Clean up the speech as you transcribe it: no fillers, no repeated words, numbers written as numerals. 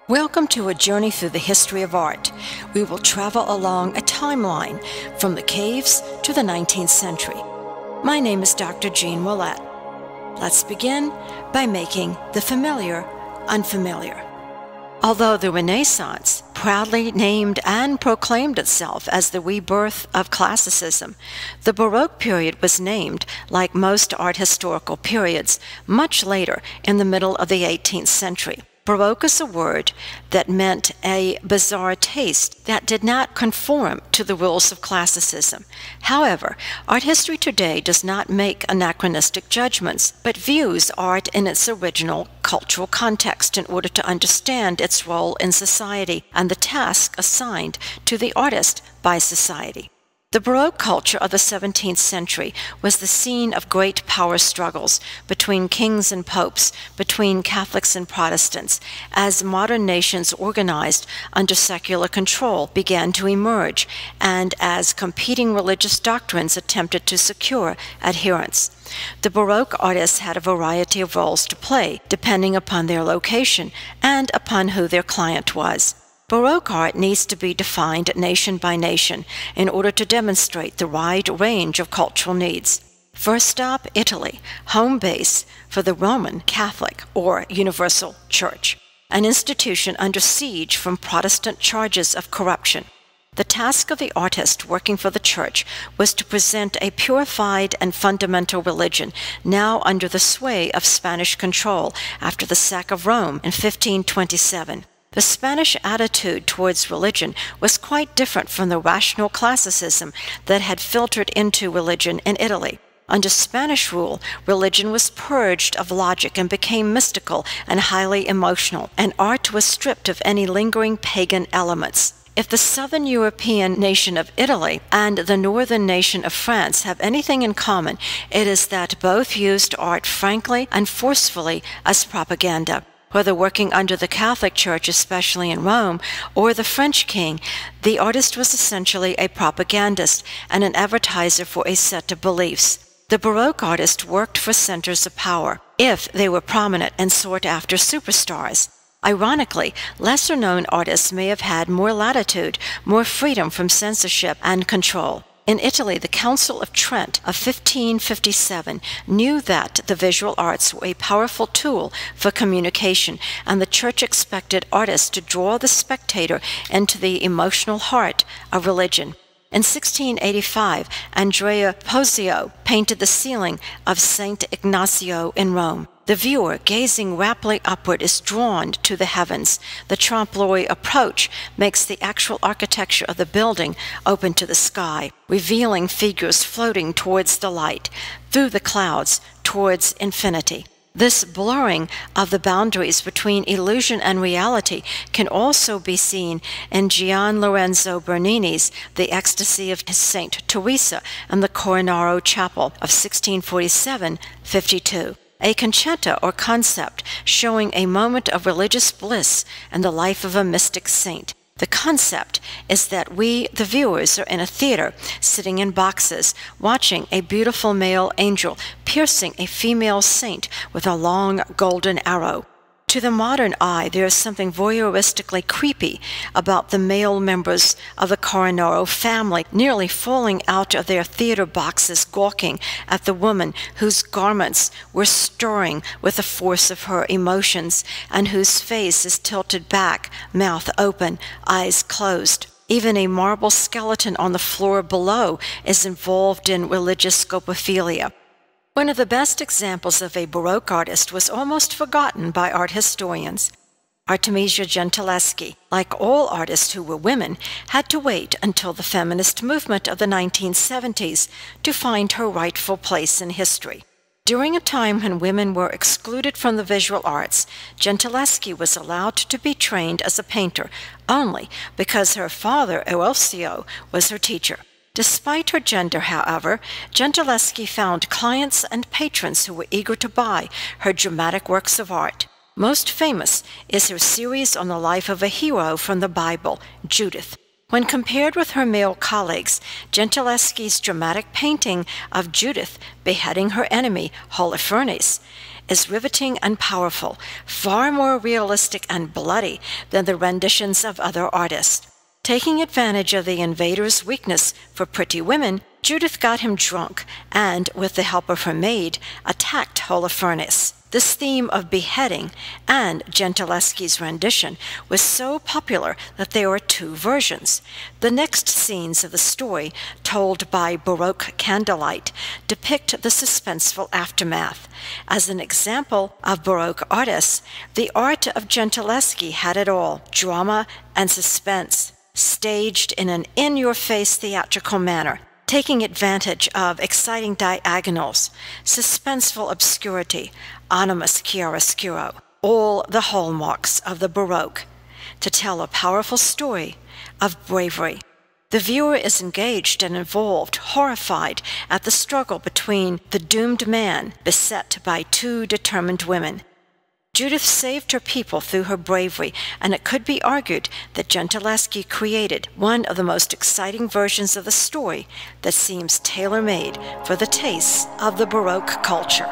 Welcome to a journey through the history of art. We will travel along a timeline from the caves to the 19th century. My name is Dr. Jeanne Willette. Let's begin by making the familiar unfamiliar. Although the Renaissance proudly named and proclaimed itself as the rebirth of classicism, the Baroque period was named, like most art historical periods, much later in the middle of the 18th century. Baroque is a word that meant a bizarre taste that did not conform to the rules of classicism. However, art history today does not make anachronistic judgments, but views art in its original cultural context in order to understand its role in society and the task assigned to the artist by society. The Baroque culture of the 17th century was the scene of great power struggles between kings and popes, between Catholics and Protestants, as modern nations organized under secular control began to emerge, and as competing religious doctrines attempted to secure adherence. The Baroque artists had a variety of roles to play, depending upon their location and upon who their client was. Baroque art needs to be defined nation by nation in order to demonstrate the wide range of cultural needs. First stop, Italy, home base for the Roman Catholic or Universal Church, an institution under siege from Protestant charges of corruption. The task of the artist working for the Church was to present a purified and fundamental religion now under the sway of Spanish control after the sack of Rome in 1527. The Spanish attitude towards religion was quite different from the rational classicism that had filtered into religion in Italy. Under Spanish rule, religion was purged of logic and became mystical and highly emotional, and art was stripped of any lingering pagan elements. If the southern European nation of Italy and the northern nation of France have anything in common, it is that both used art frankly and forcefully as propaganda. Whether working under the Catholic Church, especially in Rome, or the French king, the artist was essentially a propagandist and an advertiser for a set of beliefs. The Baroque artist worked for centers of power, if they were prominent and sought after superstars. Ironically, lesser-known artists may have had more latitude, more freedom from censorship and control. In Italy, the Council of Trent of 1557 knew that the visual arts were a powerful tool for communication, and the Church expected artists to draw the spectator into the emotional heart of religion. In 1685, Andrea Pozio painted the ceiling of St. Ignazio in Rome. The viewer, gazing raptly upward, is drawn to the heavens. The trompe-l'oeil approach makes the actual architecture of the building open to the sky, revealing figures floating towards the light, through the clouds, towards infinity. This blurring of the boundaries between illusion and reality can also be seen in Gian Lorenzo Bernini's The Ecstasy of St. Teresa and the Cornaro Chapel of 1647-52. A concerta or concept showing a moment of religious bliss in the life of a mystic saint. The concept is that we, the viewers, are in a theater, sitting in boxes, watching a beautiful male angel piercing a female saint with a long golden arrow. To the modern eye, there is something voyeuristically creepy about the male members of the Cornaro family nearly falling out of their theater boxes, gawking at the woman whose garments were stirring with the force of her emotions, and whose face is tilted back, mouth open, eyes closed. Even a marble skeleton on the floor below is involved in religious scopophilia. One of the best examples of a Baroque artist was almost forgotten by art historians. Artemisia Gentileschi, like all artists who were women, had to wait until the feminist movement of the 1970s to find her rightful place in history. During a time when women were excluded from the visual arts, Gentileschi was allowed to be trained as a painter only because her father, Eulfio, was her teacher. Despite her gender, however, Gentileschi found clients and patrons who were eager to buy her dramatic works of art. Most famous is her series on the life of a hero from the Bible, Judith. When compared with her male colleagues, Gentileschi's dramatic painting of Judith beheading her enemy, Holofernes, is riveting and powerful, far more realistic and bloody than the renditions of other artists. Taking advantage of the invader's weakness for pretty women, Judith got him drunk and, with the help of her maid, attacked Holofernes. This theme of beheading and Gentileschi's rendition was so popular that there were two versions. The next scenes of the story, told by Baroque candlelight, depict the suspenseful aftermath. As an example of Baroque artists, the art of Gentileschi had it all: drama and suspense, staged in an in-your-face theatrical manner, taking advantage of exciting diagonals, suspenseful obscurity, animus chiaroscuro, all the hallmarks of the Baroque, to tell a powerful story of bravery. The viewer is engaged and involved, horrified at the struggle between the doomed man beset by two determined women. Judith saved her people through her bravery, and it could be argued that Gentileschi created one of the most exciting versions of the story that seems tailor-made for the tastes of the Baroque culture.